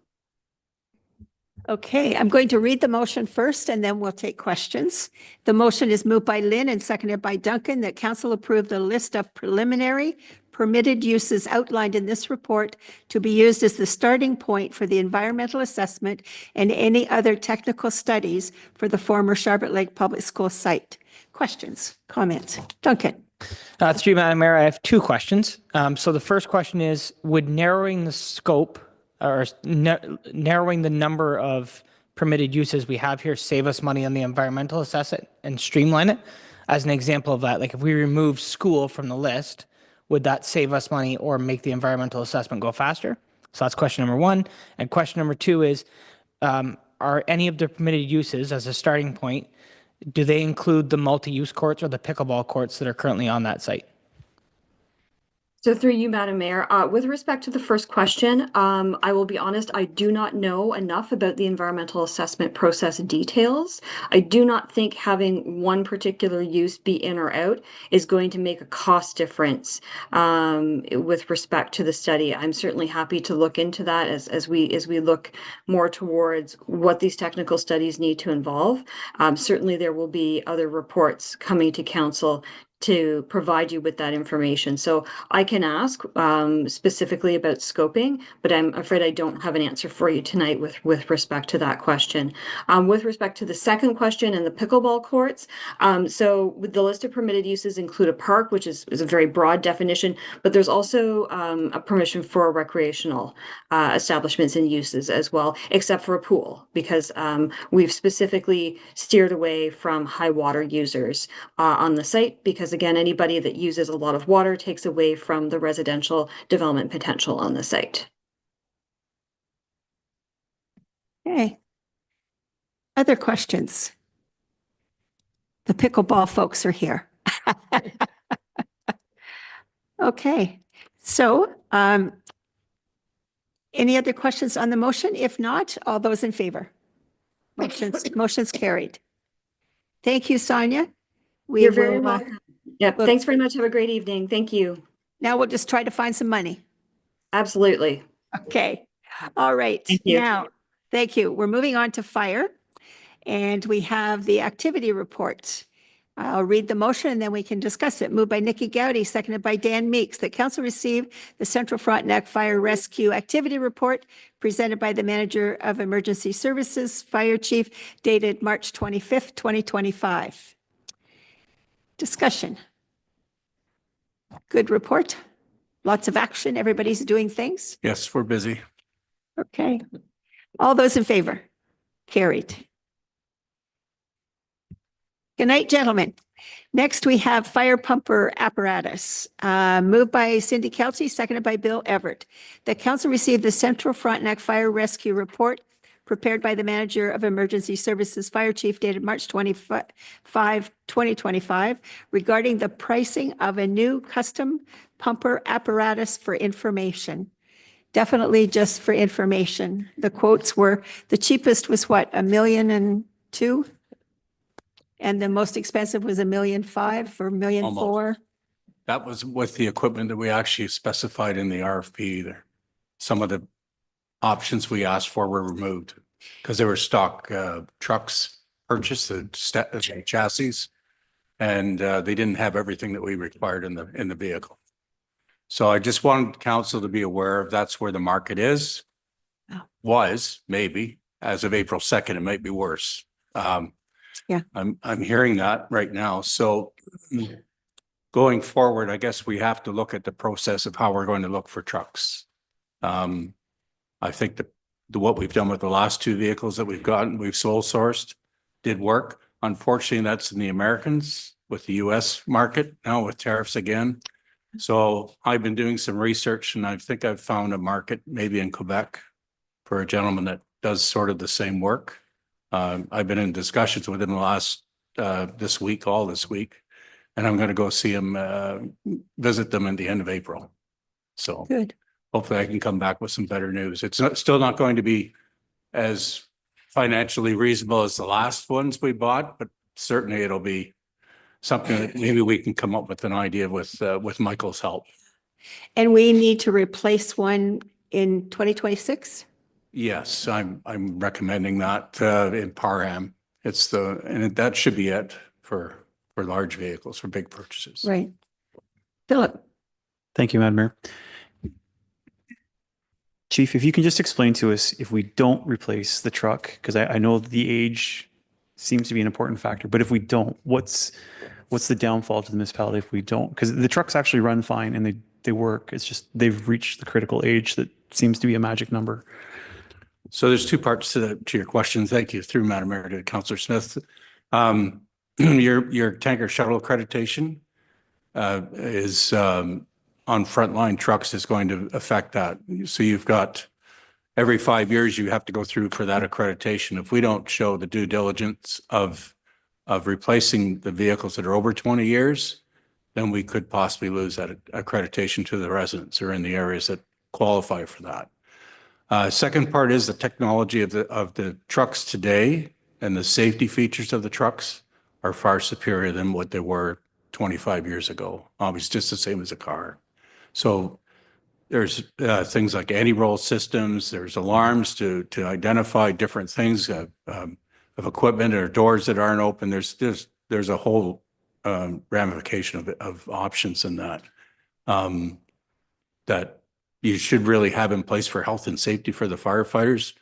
Okay, I'm going to read the motion first and then we'll take questions. The motion is moved by Lynn and seconded by Duncan that council approve the list of preliminary permitted uses outlined in this report to be used as the starting point for the environmental assessment and any other technical studies for the former Charlotte Lake Public School site. Questions, comments? Duncan. Through you, Madam Mayor, I have two questions. So the first question is, would narrowing the scope or narrowing the number of permitted uses we have here save us money on the environmental assessment and streamline it? As an example of that, like if we remove school from the list, would that save us money or make the environmental assessment go faster? So that's question number one. And question number two is, are any of the permitted uses as a starting point, do they include the multi-use courts or the pickleball courts that are currently on that site? So through you, Madam Mayor, with respect to the first question, I will be honest, I do not know enough about the environmental assessment process details. I do not think having one particular use be in or out is going to make a cost difference with respect to the study. I'm certainly happy to look into that as we look more towards what these technical studies need to involve. Certainly there will be other reports coming to council to provide you with that information. So I can ask specifically about scoping, but I'm afraid I don't have an answer for you tonight with respect to that question. With respect to the second question and the pickleball courts, so with the list of permitted uses include a park, which is a very broad definition, but there's also a permission for recreational establishments and uses as well, except for a pool, because we've specifically steered away from high water users on the site, because again, anybody that uses a lot of water takes away from the residential development potential on the site. Okay. Other questions? The pickleball folks are here. Okay, so any other questions on the motion? If not, all those in favor? Motion's carried. Thank you, Sonia. You're very welcome. Yep. Thanks very much. Have a great evening. Thank you. Now we'll just try to find some money. Absolutely. Okay. All right. Thank you. Now, thank you. We're moving on to fire. And we have the activity report. I'll read the motion and then we can discuss it. Moved by Nikki Gowdy, seconded by Dan Meeks, that council receive the Central Frontenac Fire Rescue Activity Report presented by the Manager of Emergency Services, Fire Chief, dated March 25th, 2025. Discussion. Good report. Lots of action. Everybody's doing things. Yes, we're busy. Okay. All those in favor? Carried. Good night, gentlemen. Next, we have fire pumper apparatus, moved by Cindy Kelsey, seconded by Bill Everett. The council received the Central Frontenac Fire Rescue Report prepared by the Manager of Emergency Services Fire Chief dated March 25, 2025, regarding the pricing of a new custom pumper apparatus for information. Definitely just for information. The quotes were, the cheapest was what, $1.2 million? And the most expensive was $1.5 million for $1.4 million. That was with the equipment that we actually specified in the RFP there. Some of the options we asked for were removed because they were stock trucks purchased, the chassis, and they didn't have everything that we required in the vehicle. So I just wanted council to be aware of that's where the market is. Was maybe as of April 2nd, it might be worse. Yeah. I'm hearing that right now. So going forward, I guess we have to look at the process of how we're going to look for trucks. I think what we've done with the last two vehicles that we've gotten, we've sole sourced, did work. Unfortunately, that's in the Americans with the US market now with tariffs again. So I've been doing some research and I think I've found a market maybe in Quebec for a gentleman that does sort of the same work. I've been in discussions with him the last, all this week, and I'm going to go see him, visit them at the end of April. So Good. hopefully I can come back with some better news. It's still not going to be as financially reasonable as the last ones we bought, but certainly it'll be something that maybe we can come up with an idea with Michael's help. And we need to replace one in 2026? Yes, I'm recommending that in Parham. That should be it for large vehicles, for big purchases. Right. Philip? Thank you, Madam Mayor. Chief, if you can just explain to us if we don't replace the truck, because I know the age seems to be an important factor, but if we don't, what's the downfall to the municipality if we don't? Because the trucks actually run fine and they work. It's just they've reached the critical age that seems to be a magic number. So there's two parts to your question. Thank you, through Madam Mayor, to Councillor Smith. Your tanker shuttle accreditation is on frontline trucks is going to affect that. So you've got every 5 years you have to go through for that accreditation. If we don't show the due diligence of replacing the vehicles that are over 20 years, then we could possibly lose that accreditation to the residents or in the areas that qualify for that. Second part is the technology of the trucks today, and the safety features of the trucks are far superior than what they were 25 years ago. Obviously, just the same as a car. So there's things like anti-roll systems. There's alarms to identify different things of equipment or doors that aren't open. There's a whole ramification of options in that that you should really have in place for health and safety for the firefighters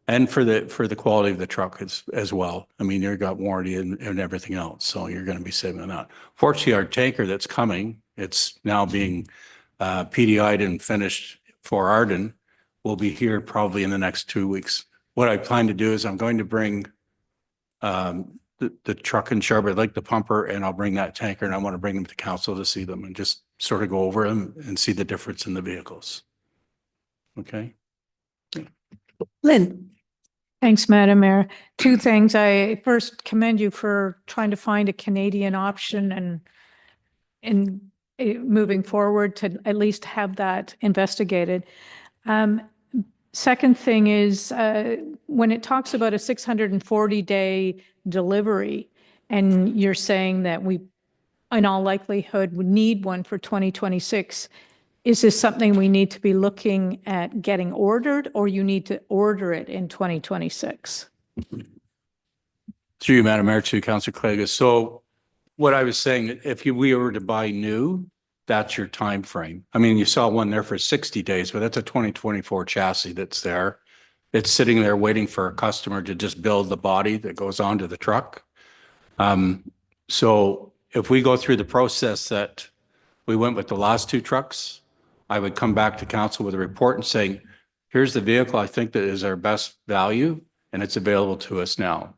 and for the quality of the truck as well. I mean, you've got warranty and everything else, so you're going to be saving on that. Fortunately, our tanker that's coming, it's now being PDI'd and finished for Arden, will be here probably in the next 2 weeks. What I plan to do is I'm going to bring the truck in Sharp, like the pumper, and I'll bring that tanker, and I want to bring them to council to see them and just sort of go over them and see the difference in the vehicles. Okay. Lynn? Thanks, Madam Mayor. Two things. I first commend you for trying to find a Canadian option and moving forward to at least have that investigated. Second thing is when it talks about a 640-day delivery, and you're saying that we, in all likelihood, would need one for 2026, is this something we need to be looking at getting ordered, or you need to order it in 2026? Through you, Madam Mayor, to Councillor Clegg. So what I was saying, if we were to buy new, that's your time frame. I mean, you saw one there for 60 days, but that's a 2024 chassis that's there. It's sitting there waiting for a customer to just build the body that goes onto the truck. So if we go through the process that we went with the last two trucks, I would come back to council with a report and saying, here's the vehicle I think that is our best value, and it's available to us now.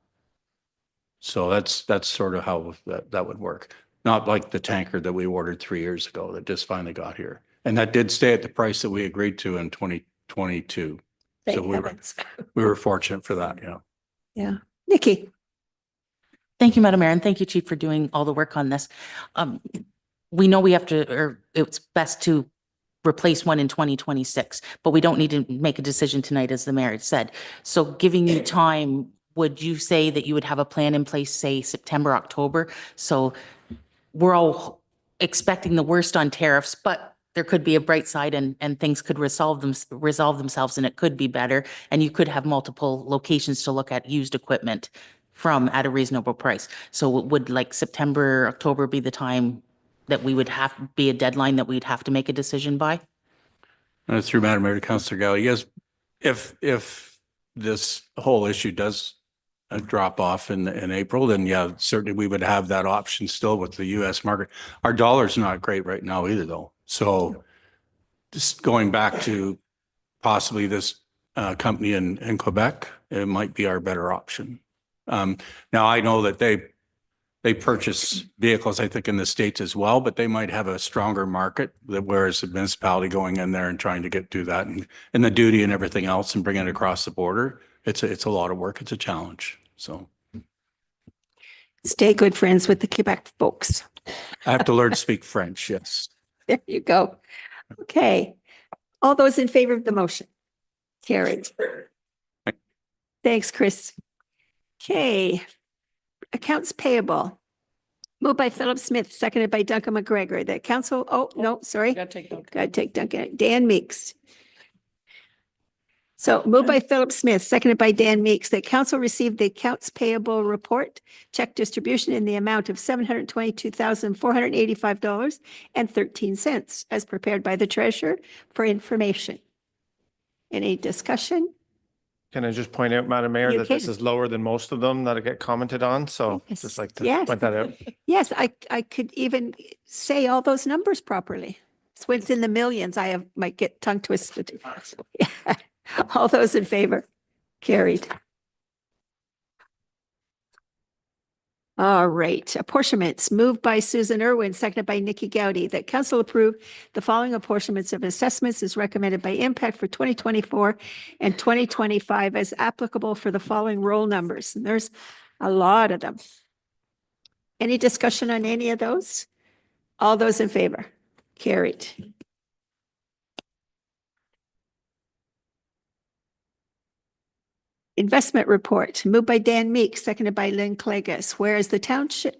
So that's sort of how that would work. Not like the tanker that we ordered 3 years ago that just finally got here. And that did stay at the price that we agreed to in 2022. So we were fortunate for that, yeah. Yeah. Nikki? Thank you, Madam Mayor, and thank you, Chief, for doing all the work on this. We know we have to, or it's best to replace one in 2026, but we don't need to make a decision tonight, as the mayor said. So giving you time, would you say that you would have a plan in place, say September, October? So we're all expecting the worst on tariffs, but there could be a bright side and things could resolve themselves and it could be better. And you could have multiple locations to look at used equipment from at a reasonable price. So would like September, October be the time that we would have be a deadline that we'd have to make a decision by? Through Madam Mayor to Councillor Galley, yes, if this whole issue does drop off in April, then yeah, certainly we would have that option still with the US market. Our dollar's not great right now either though. So just going back to possibly this company in Quebec, it might be our better option. Now I know that they purchase vehicles, I think, in the States as well, but they might have a stronger market, whereas the municipality going in there and trying to do that and the duty and everything else and bring it across the border, it's a lot of work. It's a challenge. So Stay good friends with the Quebec folks. I have to learn to speak French. Yes. There you go. Okay. All those in favor of the motion? Carried. Thanks, Chris. Okay. Accounts payable. Moved by Philip Smith, seconded by Duncan McGregor. That council, oh, no, sorry. Gotta take note. Gotta take Duncan. Dan Meeks. So moved by Philip Smith, seconded by Dan Meeks, that council received the accounts payable report, check distribution in the amount of $722,485.13 as prepared by the treasurer for information. Any discussion? Can I just point out, Madam Mayor, You that this can. is lower than most of them that get commented on, so Yes. just like to Yes. point that out. Yes, I could even say all those numbers properly. So when it's in the millions, might get tongue twisted. All those in favor? Carried. All right, apportionments moved by Susan Irwin, seconded by Nikki Gowdy, that council approve the following apportionments of assessments as recommended by impact for 2024 and 2025 as applicable for the following roll numbers. And there's a lot of them. Any discussion on any of those? All those in favor? Carried. Investment report moved by Dan Meek, seconded by Lynn Clegus. Whereas the township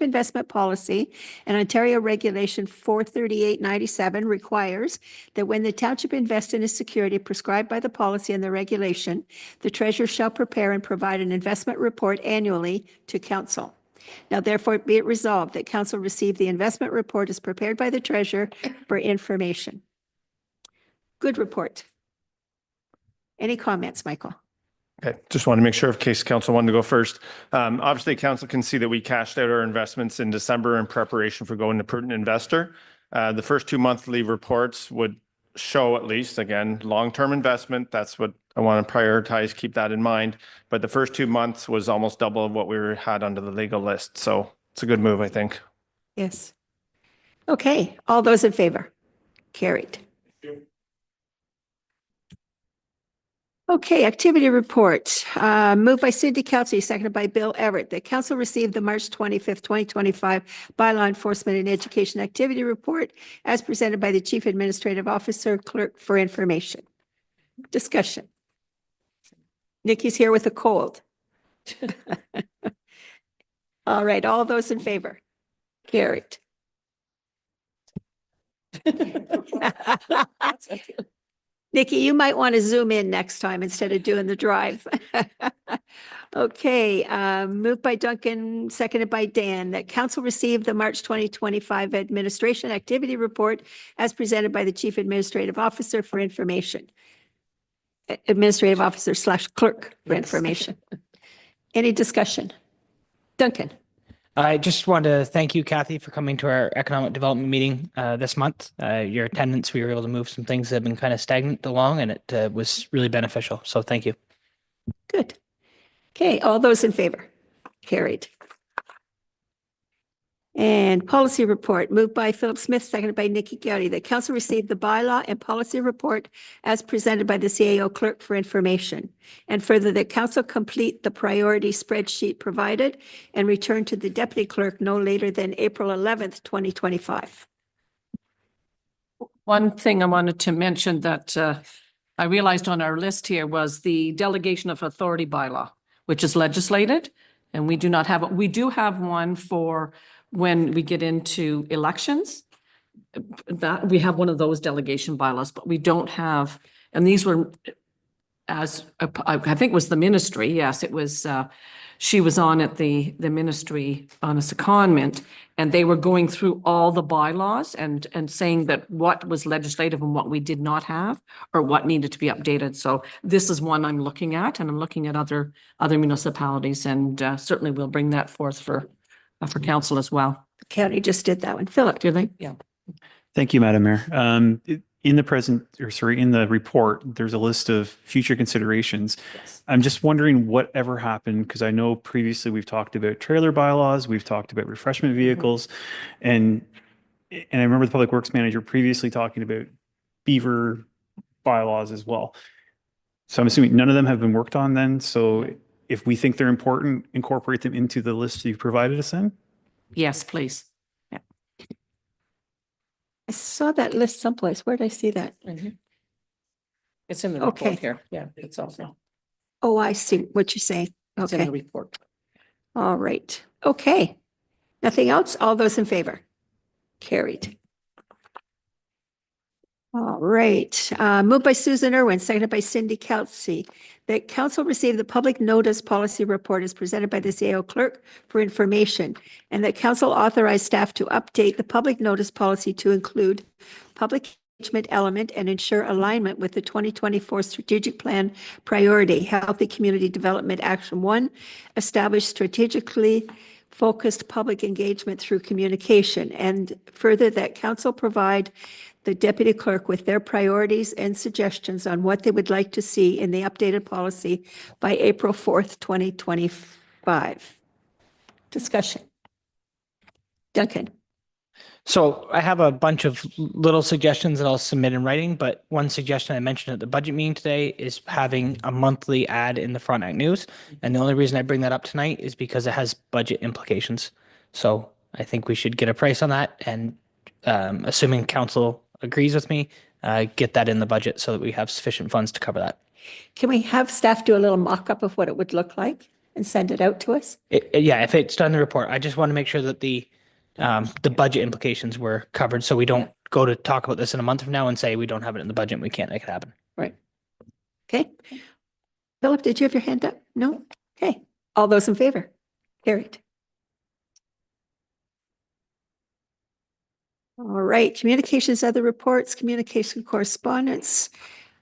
investment policy and Ontario Regulation 43897 requires that when the township invests in a security prescribed by the policy and the regulation, the treasurer shall prepare and provide an investment report annually to council. Now therefore be it resolved that council receive the investment report as prepared by the treasurer for information. Good report. Any comments, Michael? Okay, just want to make sure in case council wanted to go first. Obviously, council can see that we cashed out our investments in December in preparation for going to prudent investor. The first two monthly reports would show at least, again, long-term investment. That's what I want to prioritize, keep that in mind. But the first 2 months was almost double of what we had under the legal list. So it's a good move, I think. Yes. Okay, all those in favor? Carried. Okay, activity report, moved by Cindy Kelsey, seconded by Bill Everett. The council received the March 25th, 2025 bylaw enforcement and education activity report as presented by the chief administrative officer clerk for information. Discussion. Nikki's here with a cold. All right, all those in favor? Carried. Nikki, you might want to zoom in next time instead of doing the drive. Okay, moved by Duncan, seconded by Dan, that council received the March 2025 administration activity report as presented by the chief administrative officer for information. Administrative officer / clerk for information. Any discussion? Duncan. I just want to thank you, Kathy, for coming to our economic development meeting this month. Your attendance, we were able to move some things that have been kind of stagnant along, and it was really beneficial. So thank you. Good. Okay, all those in favor? Carried. And policy report moved by Philip Smith, seconded by Nikki Gowdy. The council received the bylaw and policy report as presented by the CAO clerk for information. And further, that council complete the priority spreadsheet provided and return to the deputy clerk no later than April 11th, 2025. One thing I wanted to mention that I realized on our list here was the delegation of authority bylaw, which is legislated, and we do not have it. We do have one for when we get into elections. That we have one of those delegation bylaws, but we don't have, and these were as, I think it was the ministry, yes, it was, she was on at the ministry on a secondment, and they were going through all the bylaws and saying that what was legislative and what we did not have, or what needed to be updated. So this is one I'm looking at, and I'm looking at other municipalities, and certainly we'll bring that forth for council as well. The county just did that one. Philip? Do they? Yeah. Thank you, Madam Mayor. In the report, there's a list of future considerations. Yes. I'm just wondering whatever happened, because I know previously we've talked about trailer bylaws, we've talked about refreshment vehicles, and I remember the Public Works Manager previously talking about beaver bylaws as well. So I'm assuming none of them have been worked on then. So if we think they're important, incorporate them into the list you've provided us in? Yes, please. I saw that list someplace. Where did I see that? It's in the Okay. report here. Yeah, it's also, Oh, I see what you're saying. it's in the Okay, report. all right. Okay. Nothing else? All those in favor? Carried. All right, moved by Susan Irwin, seconded by Cindy Kelsey, that council receive the public notice policy report as presented by the CAO clerk for information, and that council authorize staff to update the public notice policy to include public engagement element and ensure alignment with the 2024 strategic plan priority, Healthy Community Development Action 1, establish strategically focused public engagement through communication, and further that council provide the deputy clerk with their priorities and suggestions on what they would like to see in the updated policy by April 4th, 2025. Discussion. Duncan. So I have a bunch of little suggestions that I'll submit in writing, but one suggestion I mentioned at the budget meeting today is having a monthly ad in the Frontenac News. And the only reason I bring that up tonight is because it has budget implications. So I think we should get a price on that, and assuming council agrees with me, get that in the budget so that we have sufficient funds to cover that. Can we have staff do a little mock-up of what it would look like and send it out to us? Yeah, if it's done in the report, I just want to make sure that the budget implications were covered, so we don't go to talk about this in a month from now and say we don't have it in the budget and we can't make it happen. Right. Okay. Philip, did you have your hand up? No? Okay. All those in favor? Carried. All right, communications, other reports, communication correspondence.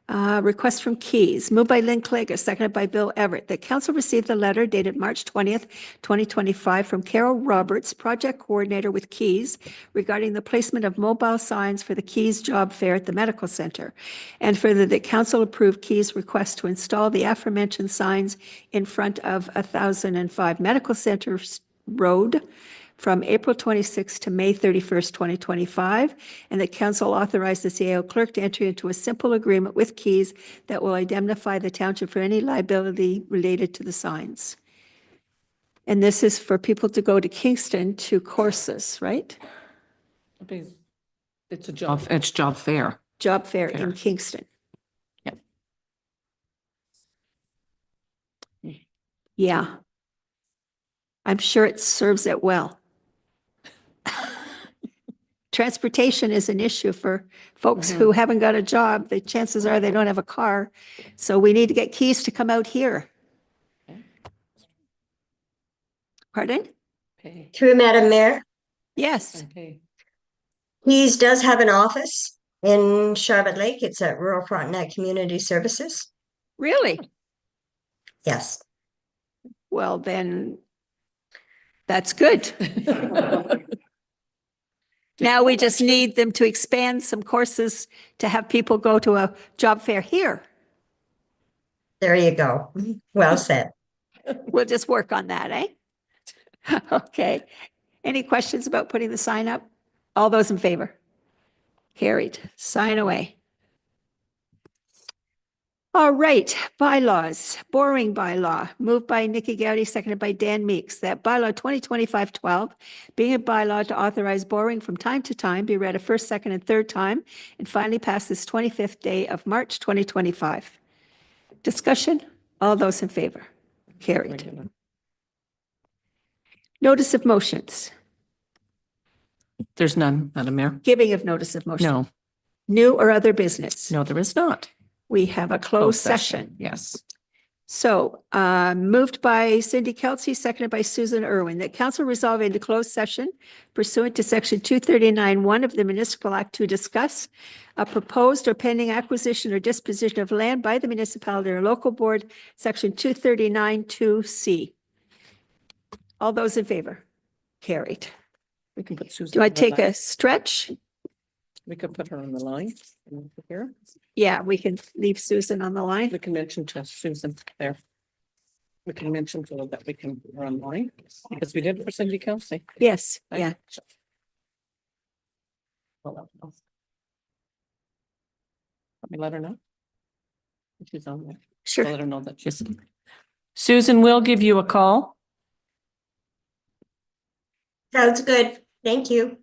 Request from Keys, moved by Lynn Clegg, seconded by Bill Everett, that council received a letter dated March 20th, 2025 from Carol Roberts, project coordinator with Keys, regarding the placement of mobile signs for the Keys job fair at the medical center. And further, that council approved Keys' request to install the aforementioned signs in front of 1005 Medical Center Road from April 26th to May 31st, 2025, and that council authorized the CAO clerk to enter into a simple agreement with Keys that will indemnify the township for any liability related to the signs. And this is for people to go to Kingston to courses, right? It's a job fair. Job fair in Fair. Kingston. Yep. Yeah. I'm sure it serves it well. Transportation is an issue for folks who haven't got a job. The chances are they don't have a car. So we need to get Keys to come out here. Pardon? Pay. Through Madam Mayor, Yes. Okay. Keys does have an office in Charlotte Lake. It's at Rural Frontenac Community Services. Really? Yes. Well, then that's good. Now we just need them to expand some courses to have people go to a job fair here. There you go. Well said. We'll just work on that, eh? Okay. Any questions about putting the sign up? All those in favor? Carried. Sign away. All right, bylaws, borrowing bylaw, moved by Nikki Gowdy, seconded by Dan Meeks, that bylaw 2025-12, being a bylaw to authorize borrowing from time to time, be read a first, second, and third time, and finally pass this 25th day of March 2025. Discussion? All those in favor? Carried. Notice of motions, There's none, Madam Mayor. giving of notice of motion. No, New or other business? no, there is not. We have a closed session. Yes. So, moved by Cindy Kelsey, seconded by Susan Irwin, that council resolve into closed session pursuant to section 239(1) of the Municipal Act to discuss a proposed or pending acquisition or disposition of land by the municipality or local board, section 239(2)(c). All those in favor? Carried. We can put Susan. Do I on the take line. a stretch? We could put her on the line. Here. Yeah, we can leave Susan on the line. We can mention to Susan there. We can mention to her that we can put her on line because we did it for Cindy Kelsey. Yes, Right? yeah. Let me let her know. She's on there. Sure. Let her know that she's. Susan will give you a call. Sounds good. Thank you.